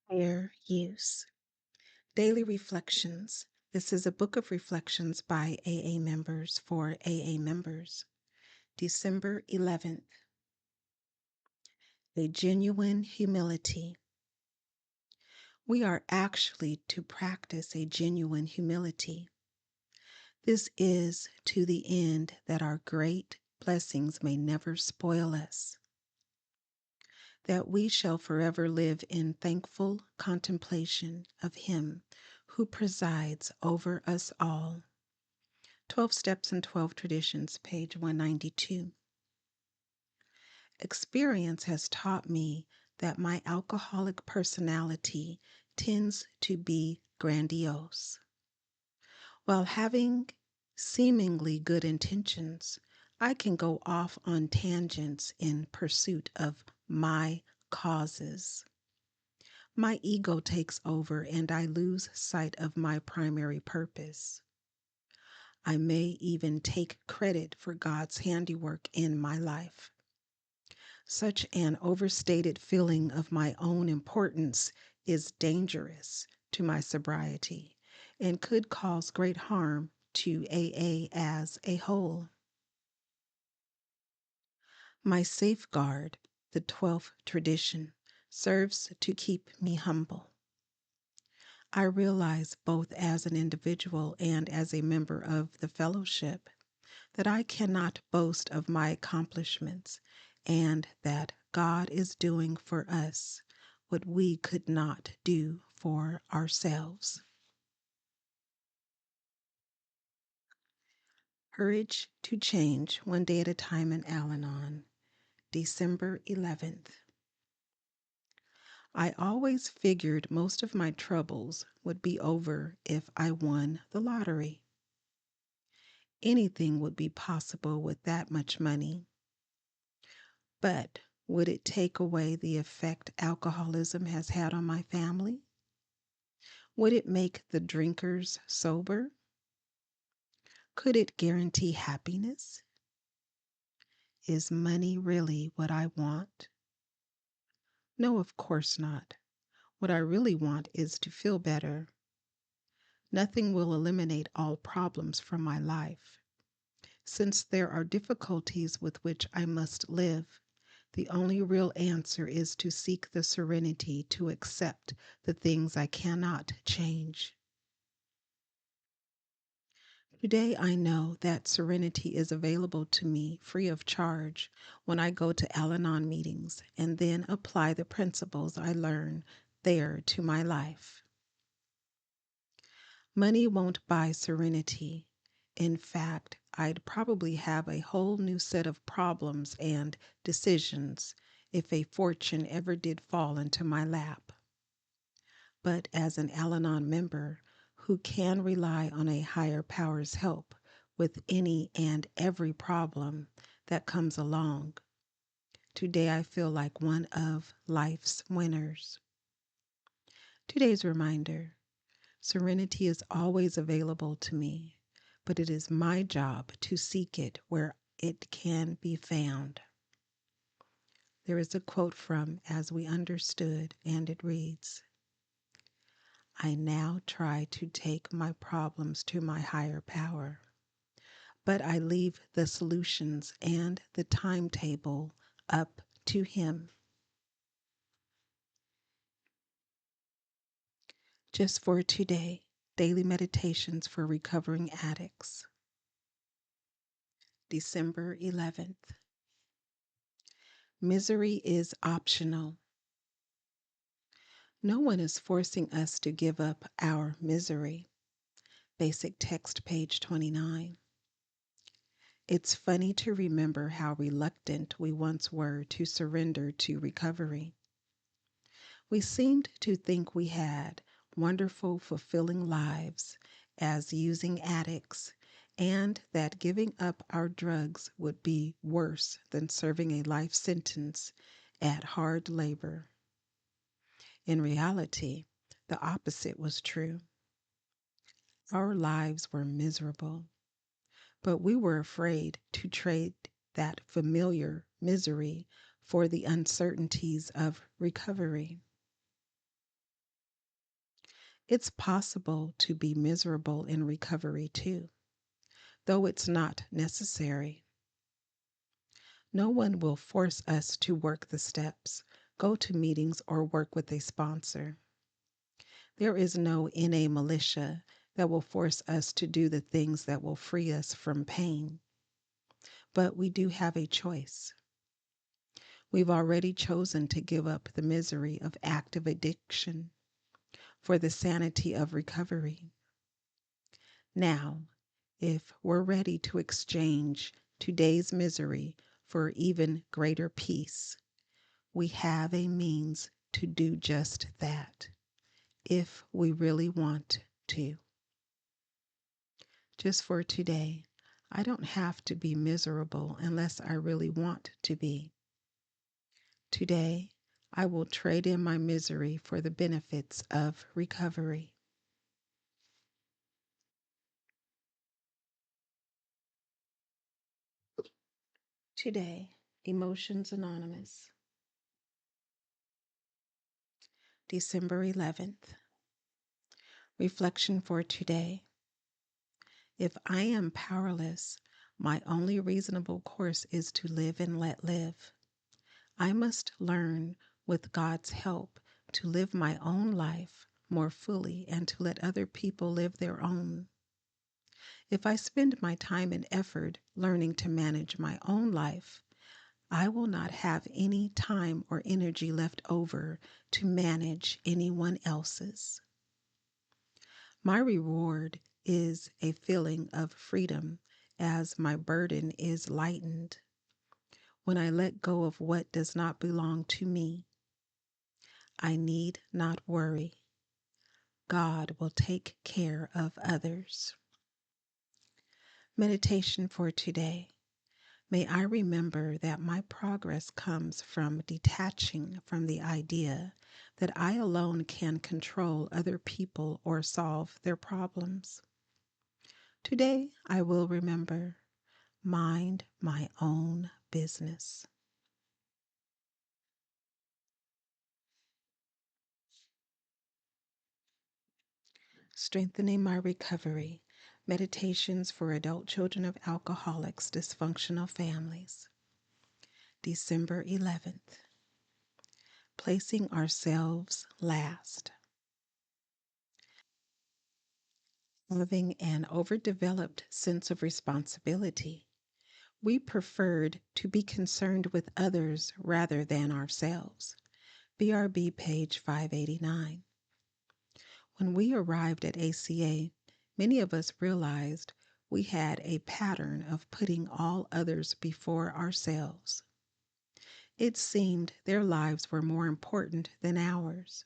Fair use. Daily Reflections. This is a book of reflections by AA members for AA members. December 11th. A genuine humility. We are actually to practice a genuine humility. This is to the end that our great blessings may never spoil us, that we shall forever live in thankful contemplation of Him who presides over us all. 12 Steps and 12 Traditions, page 192. Experience has taught me that my alcoholic personality tends to be grandiose. While having seemingly good intentions, I can go off on tangents in pursuit of my causes. My ego takes over and I lose sight of my primary purpose. I may even take credit for God's handiwork in my life. Such an overstated feeling of my own importance is dangerous to my sobriety and could cause great harm to AA as a whole. My safeguard, the 12th tradition, serves to keep me humble. I realize both as an individual and as a member of the fellowship that I cannot boast of my accomplishments and that God is doing for us what we could not do for ourselves. Courage to Change, One Day at a Time in Al-Anon, December 11th. I always figured most of my troubles would be over if I won the lottery. Anything would be possible with that much money. But would it take away the effect alcoholism has had on my family? Would it make the drinkers sober? Could it guarantee happiness? Is money really what I want? No, of course not. What I really want is to feel better. Nothing will eliminate all problems from my life. Since there are difficulties with which I must live, the only real answer is to seek the serenity to accept the things I cannot change. Today I know that serenity is available to me free of charge when I go to Al-Anon meetings and then apply the principles I learn there to my life. Money won't buy serenity. In fact, I'd probably have a whole new set of problems and decisions if a fortune ever did fall into my lap. But as an Al-Anon member who can rely on a higher power's help with any and every problem that comes along, today I feel like one of life's winners. Today's reminder: serenity is always available to me, but it is my job to seek it where it can be found. There is a quote from As We Understood, and it reads, I now try to take my problems to my higher power, but I leave the solutions and the timetable up to Him. Just for today, daily meditations for recovering addicts. December 11th. Misery is optional. No one is forcing us to give up our misery. Basic text, page 29. It's funny to remember how reluctant we once were to surrender to recovery. We seemed to think we had wonderful, fulfilling lives as using addicts, and that giving up our drugs would be worse than serving a life sentence at hard labor. In reality, the opposite was true. Our lives were miserable, but we were afraid to trade that familiar misery for the uncertainties of recovery. It's possible to be miserable in recovery too, though it's not necessary. No one will force us to work the steps, go to meetings, or work with a sponsor. There is no NA militia that will force us to do the things that will free us from pain. But we do have a choice. We've already chosen to give up the misery of active addiction for the sanity of recovery. Now, if we're ready to exchange today's misery for even greater peace, we have a means to do just that, if we really want to. Just for today, I don't have to be miserable unless I really want to be. Today, I will trade in my misery for the benefits of recovery. Today, Emotions Anonymous, December 11th. Reflection for today. If I am powerless, my only reasonable course is to live and let live. I must learn, with God's help, to live my own life more fully and to let other people live their own. If I spend my time and effort learning to manage my own life, I will not have any time or energy left over to manage anyone else's. My reward is a feeling of freedom as my burden is lightened. When I let go of what does not belong to me, I need not worry. God will take care of others. Meditation for today. May I remember that my progress comes from detaching from the idea that I alone can control other people or solve their problems. Today, I will remember, mind my own business. Strengthening my recovery. Meditations for adult children of alcoholics, dysfunctional families. December 11th. Placing ourselves last. Having an overdeveloped sense of responsibility, we preferred to be concerned with others rather than ourselves. BRB page 589. When we arrived at ACA, many of us realized we had a pattern of putting all others before ourselves. It seemed their lives were more important than ours,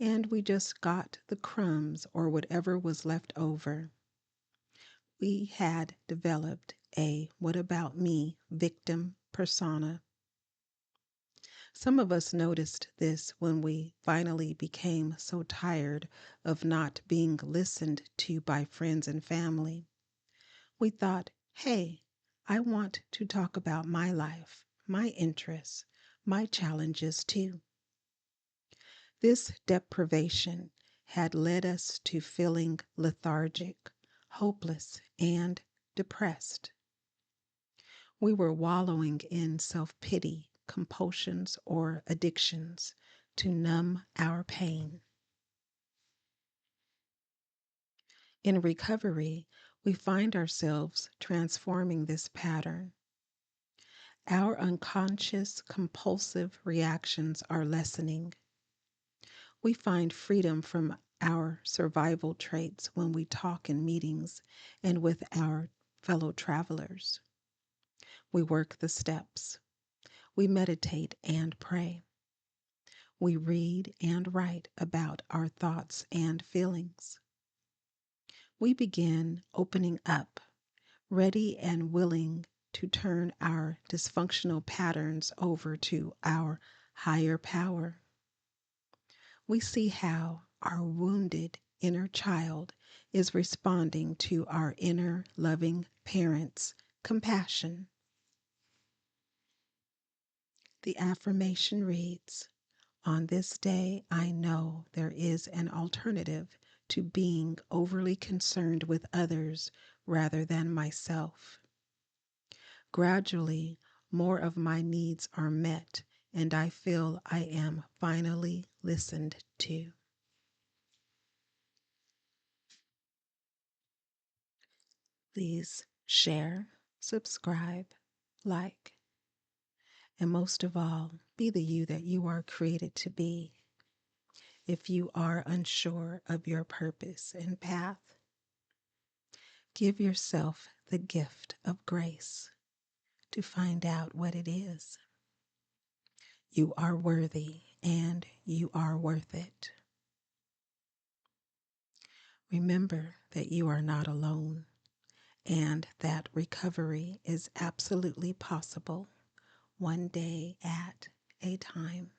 and we just got the crumbs or whatever was left over. We had developed a "what about me" victim persona. Some of us noticed this when we finally became so tired of not being listened to by friends and family. We thought, hey, I want to talk about my life, my interests, my challenges too. This deprivation had led us to feeling lethargic, hopeless, and depressed. We were wallowing in self-pity, compulsions, or addictions to numb our pain. In recovery, we find ourselves transforming this pattern. Our unconscious, compulsive reactions are lessening. We find freedom from our survival traits when we talk in meetings and with our fellow travelers. We work the steps. We meditate and pray. We read and write about our thoughts and feelings. We begin opening up, ready and willing to turn our dysfunctional patterns over to our higher power. We see how our wounded inner child is responding to our inner loving parent's compassion. The affirmation reads, On this day, I know there is an alternative to being overly concerned with others rather than myself. Gradually, more of my needs are met, and I feel I am finally listened to. Please share, subscribe, like, and most of all, be the you that you are created to be. If you are unsure of your purpose and path, give yourself the gift of grace to find out what it is. You are worthy and you are worth it. Remember that you are not alone and that recovery is absolutely possible, one day at a time.